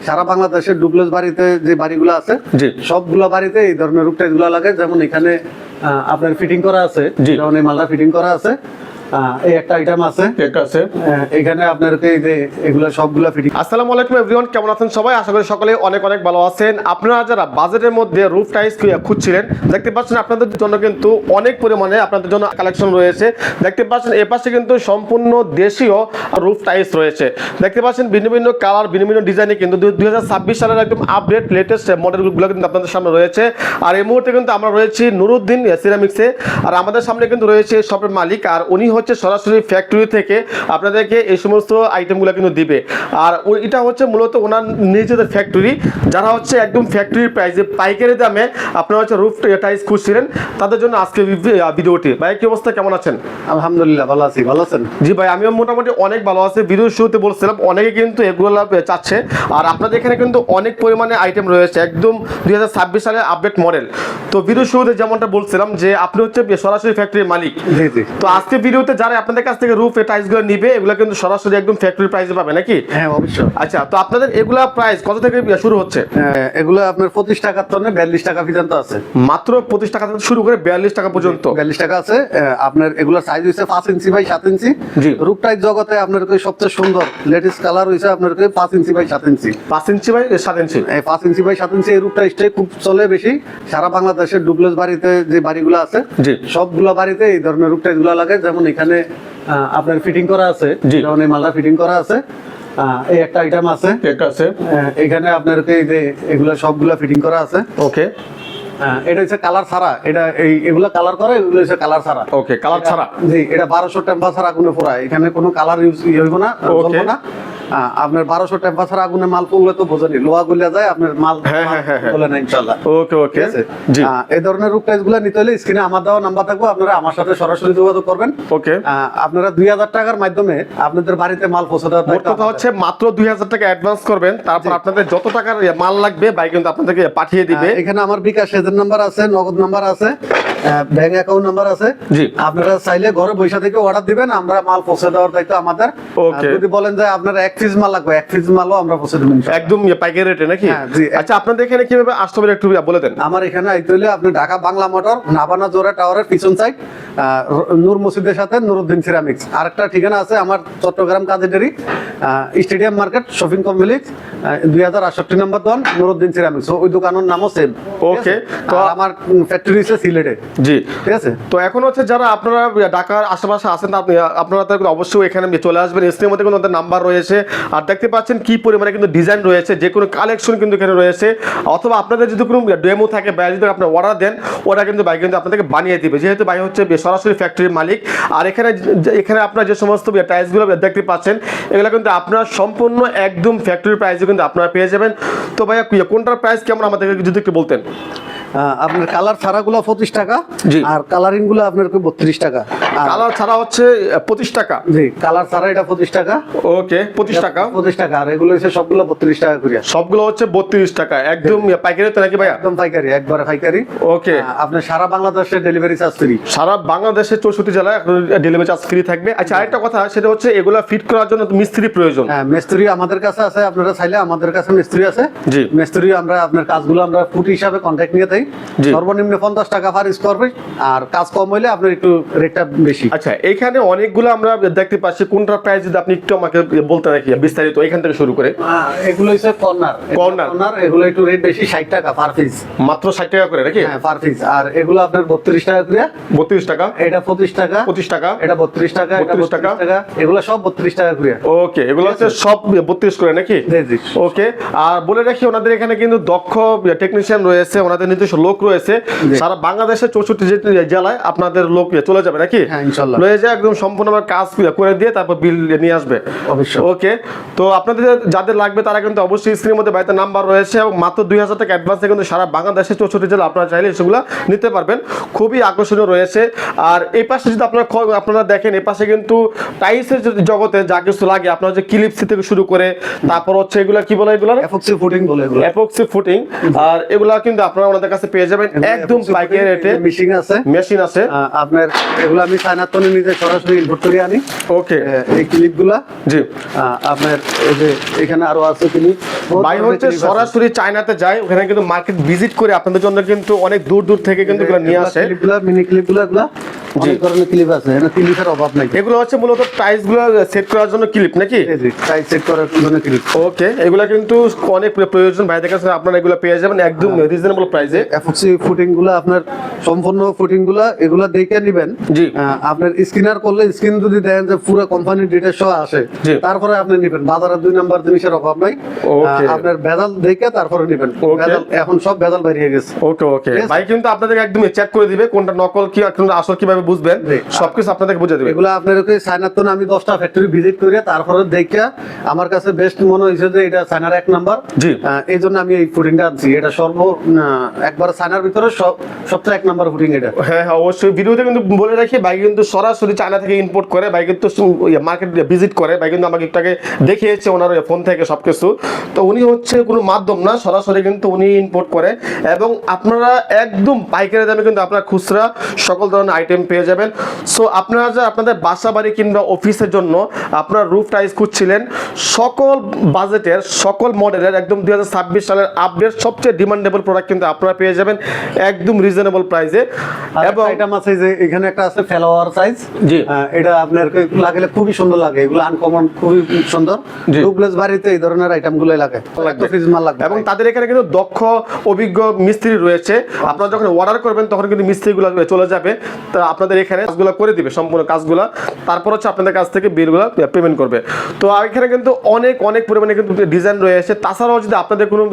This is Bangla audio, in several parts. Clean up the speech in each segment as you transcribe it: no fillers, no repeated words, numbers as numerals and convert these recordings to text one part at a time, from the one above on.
সারা বাংলাদেশের ডুপ্লেক্স বাড়িতে যে বাড়িগুলো আছে সবগুলো বাড়িতে এই ধরনের রুফ টাইলস গুলো লাগে। যেমন এখানে আপনার ফিটিং করা আছে, যেমন এই মালটা ফিটিং করা আছে, এই একটা আইটেম আছে, এখানে আপনার এই যে এগুলা সবগুলা ফিটিং। আসসালামু আলাইকুম এভরিওয়ান, কেমন আছেন সবাই? আশা করি সকলে অনেক অনেক ভালো আছেন। আপনারা যারা বাজেটের মধ্যে রুফ টাইলস খুঁজছিলেন, দেখতে পাচ্ছেন আপনাদের জন্য কিন্তু অনেক পরিমাণে আপনাদের জন্য কালেকশন রয়েছে। দেখতে পাচ্ছেন এ পাশে কিন্তু সম্পূর্ণ দেশীয় রুফ টাইলস রয়েছে। দেখতে পাচ্ছেন ভিন্ন ভিন্ন কালার, ভিন্ন ভিন্ন ডিজাইনে কিন্তু 2026 সালের একদম আপডেট লেটেস্ট মডেলগুলো কিন্তু আপনাদের সামনে রয়েছে। আর এই মুহূর্তে কিন্তু আমরা রয়েছি নুরুদ্দিন সিরামিক্সে। আর আমাদের সামনে কিন্তু রয়েছে শপের মালিক, আর উনি হচ্ছে সরাসরি ফ্যাক্টরি থেকে আপনাদেরকে এই সমস্ত আইটেমগুলো কিন্তু দিবে। আর এটা হচ্ছে মূলত ওনার নিজেদের ফ্যাক্টরি, যারা হচ্ছে একদম ফ্যাক্টরির প্রাইসে পাইকারি দামে আপনারা হচ্ছে রুফ টাইলস খুঁজছিলেন, তাদের জন্য আজকে ভিডিওটি। ভাই কি অবস্থা, কেমন আছেন? আলহামদুলিল্লাহ ভালো আছি, ভালো আছেন? জি ভাই, আমিও মোটামুটি অনেক ভালো আছি। ভিডিওর শুরুতে বলছিলাম অনেকে কিন্তু এগুলো চাচ্ছে, আর আপনাদের এখানে কিন্তু অনেক পরিমাণে আইটেম রয়েছে, একদম 2026 সালের আপডেট মডেল। তো ভিডিওর শুরুতে যেমনটা বলছিলাম যে আপনি হচ্ছে সরাসরি ফ্যাক্টরির মালিক। তো আজকে ভিডিওতে যারা আপনাদের কাছ থেকে রুফ টাইলসগুলো নিবে, এগুলো কিন্তু সরাসরি একদম ফ্যাক্টরি প্রাইসে পাবে নাকি? হ্যাঁ অবশ্যই। আচ্ছা, তো আপনাদের এগুলা প্রাইস কত থেকে শুরু হচ্ছে? এগুলো আপনার 25 টাকার টনে 42 টাকা পর্যন্ত আছে। মাত্র 25 টাকা থেকে শুরু করে 42 টাকা পর্যন্ত। 42 টাকা আছে। আপনার এগুলোর সাইজ হইছে 5 ইঞ্চি বাই 7 ইঞ্চি। জি। রুফ টাইলস জগতে আপনার সবচেয়ে সুন্দর লেটেস্ট কালার হইছে আপনার 5 inch by 7 inch. 5 inch by 7 ইঞ্চি। এই 5 ইঞ্চি বাই 7 ইঞ্চি এই রুফ টাইলসটাই খুব চলে বেশি। সারা বাংলাদেশের ডুপ্লেক্স বাড়িতে যে বাড়িগুলো আছে সবগুলো বাড়িতে এই ধরনের রুফ টাইলস গুলো লাগে। যেমন এখানে আপনার ফিটিং করা আছে, যেমন এই মালটা ফিটিং করা আছে, এই একটা আইটেম আছে, এখানে আপনার এই যে এগুলো সবগুলো ফিটিং করা আছে। ওকে, এটা হচ্ছে কালার ছাড়া, এটা এগুলো কালার করে, এগুলো হচ্ছে কালার ছাড়া। ওকে, কালার ছাড়া। জি, এটা 1200 টেম্পারেচার আগুনে পোড়ায়, এখানে কোনো কালার ইউজ হইব না, জ্বলবে না। আপনার 1200 টেম্পারেচার আগুনে মাল পড়লে তো বোঝেনি, লোহা গলিয়া যায়, আপনার মাল বলে না ইনশাআল্লাহ। ওকে ওকে, জি। এই ধরনের রুফ টাইলস গুলো নিতে হলে স্ক্রিনে আমার দেওয়া নাম্বার থাকবে, আপনারা আমার সাথে সরাসরি যোগাযোগ করবেন। ওকে, আপনারা 2000 টাকার মাধ্যমে আপনাদের বাড়িতে মাল পৌঁছে দেওয়ার দায়িত্ব। কথা হচ্ছে মাত্র 2000 টাকা অ্যাডভান্স করবেন, তারপর আপনাদের যত টাকার মাল লাগবে ভাই কিন্তু আপনাদেরকে পাঠিয়ে দিবে। এখানে আমার বিকাশ এজেন্ট নাম্বার আছে, নগদ নাম্বার আছে, ব্যাংক অ্যাকাউন্ট নাম্বার আছে। জি, আপনারা চাইলে ঘরে বসে থেকে অর্ডার দিবেন, আমরা মাল পৌঁছে দেওয়ার দায়িত্ব আমাদের। যদি বলেন যে আপনার 1 পিস মাল লাগবে, 1 পিস মালও আমরা পৌঁছে দেব একদম পাইকারি রেটে নাকি? আচ্ছা, আপনাদের এখানে কিভাবে আসতে হবে একটু বলে দেন। আমার এখানে আইতে হলে আপনি ঢাকা বাংলা মোটর, নাবানা জোড়া টাওয়ারের পিছন সাইড, নূর মসজিদের সাথে নুরুদ্দিন সিরামিক্স। আরেকটা ঠিকানা আছে আমার Chittagong Kazideri stadium market shopping complex, 2068 নম্বর দোকান নুরুদ্দিন সিরামিক্স। ওই দোকানের নামও সেম। ওকে, তো আমার ফ্যাক্টরি আছে সিলেটে। জি, ঠিক আছে। তো এখন হচ্ছে যারা আপনারা ঢাকার আশেপাশে আছেন, আপনারা অবশ্যই এখানে চলে আসবেন। স্ক্রিনের মধ্যে কিন্তু নাম্বার রয়েছে, আর দেখতে পাচ্ছেন কি পরিমাণে কিন্তু ডিজাইন রয়েছে, যে কোনো কালেকশন কিন্তু এখানে রয়েছে। অথবা আপনাদের যদি কোনো ডেমো থাকে বা যদি আপনার অর্ডার দেন, ওটা কিন্তু ভাই কিন্তু আপনাদেরকে বানিয়ে দিবে, যেহেতু ভাই হচ্ছে সরাসরি ফ্যাক্টরির মালিক। আর এখানে আপনারা যে সমস্ত টাইলসগুলো দেখতে পাচ্ছেন, এগুলো কিন্তু আপনারা সম্পূর্ণ একদম ফ্যাক্টরি প্রাইসে কিন্তু আপনারা পেয়ে যাবেন। তো ভাইয়া কোনটার প্রাইস কেমন আমাদেরকে যদি একটু বলতেন। আপনার কালার ছাড়া গুলো 25 টাকা, আর কালারিং গুলো আপনার 32 টাকা। কালার ছাড়া হচ্ছে 25 টাকা। জি, কালার ছাড়া এটা 25 টাকা। ওকে, 25 টাকা, 25 টাকা। আর এগুলো হচ্ছে সবগুলো 32 টাকা করে। সবগুলো হচ্ছে 32 টাকা, একদম পাইকারি তো নাকি ভাইয়া? একদম পাইকারি, একবারে পাইকারি। ওকে, আপনি সারা বাংলাদেশে ডেলিভারি চার্জ ফ্রি। সারা বাংলাদেশে 64 জেলায় ডেলিভারি চার্জ ফ্রি থাকবে। আচ্ছা, আরেকটা কথা, সেটা হচ্ছে এগুলা ফিট করার জন্য মিস্ত্রি প্রয়োজন। হ্যাঁ, মিস্ত্রি আমাদের কাছে আছে, আপনারা চাইলে আমাদের কাছে মিস্ত্রি আছে। জি, মিস্ত্রি আমরা আপনার কাজগুলো আমরা ফুট হিসাবে কন্ট্রাক্ট নিয়ে থাকি। সর্বনিম্ন 50 টাকা পার স্কয়ার ফিট, আর কাজ কম হইলে আপনার একটু রেটটা বেশি। আচ্ছা, এখানে অনেকগুলো আমরা দেখতে পাচ্ছি, কোনটার প্রাইস যদি আপনি একটু আমাকে বলতে নাকি বিস্তারিত এখান থেকে শুরু করে। এগুলো হচ্ছে কর্নার, এগুলো একটু রেট বেশি, 60 টাকা পার পিস। মাত্র 60 টাকা করে নাকি? হ্যাঁ, পার পিস। আর এগুলো আপনার 32 টাকা করে। 32 টাকা, এটা 25 টাকা, 25 টাকা, এটা 32 টাকা, এটা 32 টাকা, এগুলো সব 32 টাকা করে। ওকে, এগুলো হচ্ছে সব 32 করে নাকি? জি জি। ওকে, আর বলে রাখি ওনাদের এখানে কিন্তু দক্ষ টেকনিশিয়ান রয়েছে, ওনাদের নিজস্ব লোক রয়েছে। সারা বাংলাদেশের 64 জেলায় আপনাদের লোক চলে যাবে নাকি? হ্যাঁ, ইনশাআল্লাহ। লয়ে যায় একদম সম্পূর্ণ কাজ করে দিয়ে তারপর বিল নিয়ে আসবে। অবশ্যই। ওকে, তো আপনাদের যাদের লাগবে তারা কিন্তু অবশ্যই স্ক্রিনের মধ্যে বাড়িতে নাম্বার রয়েছে, এবং মাত্র 2000 টাকা অ্যাডভান্সে কিন্তু সারা বাংলাদেশের 64 জেলা আপনারা চাইলে সেগুলো নিতে পারবেন। খুবই আকর্ষণীয় রয়েছে। আর এই পাশে যদি আপনারা দেখেন, এই পাশে কিন্তু টাইলসের জগতে যা কিছু লাগে, আপনার যে ক্লিপসি থেকে শুরু করে, তারপর হচ্ছে এগুলা কি বলে, এগুলো এপক্সি ফুটিং বলে, এগুলো এপক্সি ফুটিং। আর এগুলা কিন্তু আপনারা ওনাদের কাছে পেয়ে যাবেন একদম পাইকারি রেটে। মেশিন আছে, মেশিন আছে আপনার এগুলো আমি চায়নার তো নিজে সরাসরি ইম্পোর্ট করে আনি। ওকে, এই ক্লিপগুলা জি আপনার এই যে এখানে আরো আছে ক্লিপ, ভাই হচ্ছে সরাসরি চায়নাতে যায়, ওখানে কিন্তু মার্কেট ভিজিট করে আপনাদের জন্য কিন্তু অনেক দূর দূর থেকে কিন্তু এগুলো নিয়ে আসে। ক্লিপগুলা মিনি ক্লিপগুলা এগুলা অনেক ধরনের ক্লিপ আছে, এখানে ক্লিপের অভাব নাই। এগুলো হচ্ছে মূলত টাইলস গুলো সেট করার জন্য ক্লিপ নাকি? এই যে টাইট সেট করার জন্য ক্লিপ। ওকে, এগুলা কিন্তু অনেক প্রয়োজন ভাইদের কাছে, আপনারা এগুলো পেয়ে যাবেন একদম রিজনেবল প্রাইসে। এফওসি ফুটিং গুলা আপনার সম্পূর্ণ ফুটিং গুলা এগুলা দেখে নেবেন। জি আপনার স্ক্যানার করলে স্ক্রিন যদি দেন যে পুরো কোম্পানির ডিটেইলস সহ আসে, জি। তারপরে আপনি নেবেন। বাজারে 2 নাম্বার জিনিসের অভাব নাই। ওকে। আপনার ভেজাল দেখে তারপরে নেবেন। ওকে। ভেজাল এখন সব ভেজাল বেরিয়ে গেছে। ওকে ওকে, ঠিক আছে? ভাই কিন্তু আপনাদের একদম চেক করে দিবে কোনটা নকল কি কোনটা আসল কিভাবে বুঝবেন, জি। সবকিছু আপনাদেরকে বুঝিয়ে দিবে। এগুলা আপনাদেরকে চায়নার তো আমি 10টা ফ্যাক্টরি ভিজিট করে তারপরে দেখে আমার কাছে বেস্ট মনে হয়েছে যে এটা চায়নার 1 নাম্বার। জি। এই জন্য আমি এই ফুটিংটা আনছি। এটা একবার চায়নার ভিতরে সবচেয়ে 1 নাম্বার ফুটিং এটা। হ্যাঁ হ্যাঁ, অবশ্যই ভিডিওতে কিন্তু বলে রাখি, ভাই কিন্তু সরাসরি চায়না থেকে ইম্পোর্ট করে, ভাই কিন্তু মার্কেট ভিজিট করে, ভাই কিন্তু আমাকে একটু আগে দেখিয়েছে ওনার ফোন থেকে সবকিছু। তো উনি হচ্ছে কোনো মাধ্যম না, সরাসরি কিন্তু উনি ইম্পোর্ট করে, এবং আপনারা একদম পাইকারি দামে কিন্তু আপনারা খুচরা সকল ধরনের আইটেম পেয়ে যাবেন। সো আপনারা যা আপনাদের বাসা বাড়ি কিংবা অফিসের জন্য আপনারা রুফ টাইলস খুঁজছিলেন, সকল বাজেটের সকল মডেলের একদম 2026 সালের আপডেট সবচেয়ে ডিমান্ডেবল প্রোডাক্ট কিন্তু আপনারা পেয়ে যাবেন একদম রিজনেবল প্রাইসে। এবং আইটেম আছে যে এখানে একটা আছে ফ্লাওয়ার সাইজ। জি। এটা আপনার লাগলে খুবই সুন্দর লাগে, এগুলো আনকমন খুবই সুন্দর। জি। ডুপ্লেস বাড়িতে এই ধরনের আইটেমগুলো লাগে, একটু ফিজমাল লাগবে। এবং তাদের এখানে কিন্তু দক্ষ অভিজ্ঞ মিস্ত্রি রয়েছে, আপনারা যখন অর্ডার করবেন তখন কিন্তু মিস্ত্রিগুলো চলে যাবে, তা আপনাদের এখানে কাজগুলো করে দিবে সম্পূর্ণ কাজগুলো, তারপর হচ্ছে আপনাদের কাছ থেকে বিলগুলো পেমেন্ট করবে। তো এখানে কিন্তু অনেক অনেক পরিমাণে কিন্তু ডিজাইন রয়েছে। তাছাড়াও যদি আপনাদের কোনো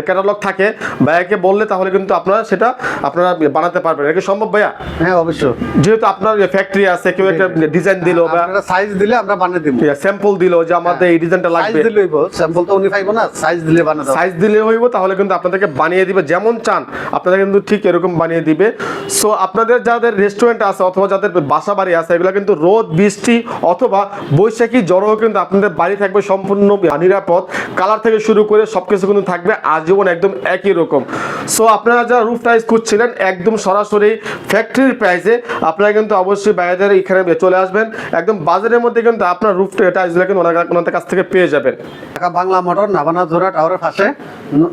ক্যাটালগ থাকে ভাইয়াকে বললে তাহলে কিন্তু আপনারা সেটা আপনারা বানাতে পারবেন। এটা কি সম্ভব ভাইয়া? হ্যাঁ অবশ্যই। যেহেতু আপনার ফ্যাক্টরি আছে, কেউ একটা ডিজাইন দিল বা আপনারা সাইজ দিলে আমরা বানিয়ে দেব। স্যাম্পল দিল যে আমাদের এই ডিজাইনটা সাইজ লাগবে, দিলেই বল, স্যাম্পল তো উনি পাইবো না, সাইজ দিলে বানাতে হবে। সাইজ দিলে হইব, তাহলে কিন্তু আপনাদেরকে বানিয়ে দিবে যেমন চান, আপনাদের কিন্তু ঠিক এরকম বানিয়ে দিবে। সো আপনাদের যাদের রেস্টুরেন্ট আছে অথবা যাদের বাসা বাড়ি আছে, এগুলো কিন্তু রোদ বৃষ্টি অথবা বৈশাখী জ্বরও কিন্তু আপনাদের বাড়ি থাকবে সম্পূর্ণ নিরাপদ। কালার থেকে শুরু করে সবকিছু কিন্তু থাকবে আজীবন একদম একই রকম। সো আপনারা যারা রুফ টাইলস খুঁজছিলেন একদম সরাসরি ফ্যাক্টরির প্রাইসে, আপনারা কিন্তু অবশ্যই বাইরের এখানে চলে আসবেন, একদম বাজারের মধ্যে কিন্তু আপনার রুফ টাইলসগুলো কিন্তু ওনাদের কাছ থেকে পেয়ে যাবেন। ঢাকা বাংলা মোটর নাভানা জোড়া টাওয়ারের পাশে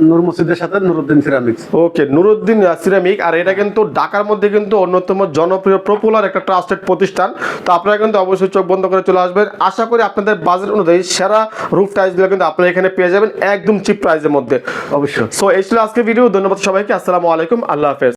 নূর মসজিদের সাথে নুরুদ্দিন সিরামিক্স। ওকে, নুরুদ্দিন সিরামিক। আর এটা কিন্তু ঢাকার মধ্যে কিন্তু অন্যতম জনপ্রিয় পপুলার একটা ট্রাস্টেড প্রতিষ্ঠান। তো আপনারা কিন্তু অবশ্যই চোখ বন্ধ করে চলে আসবেন। আশা করি আপনাদের বাজেট অনুযায়ী সেরা রুফ টাইলসগুলো কিন্তু আপনারা এখানে পেয়ে যাবেন একদম চিপ প্রাইসের মধ্যে। অবশ্যই। সো এই ছিল আজকের ভিডিও। ধন্যবাদ সবাইকে। আসসালামু আলাইকুম, আল্লাহ হাফেজ।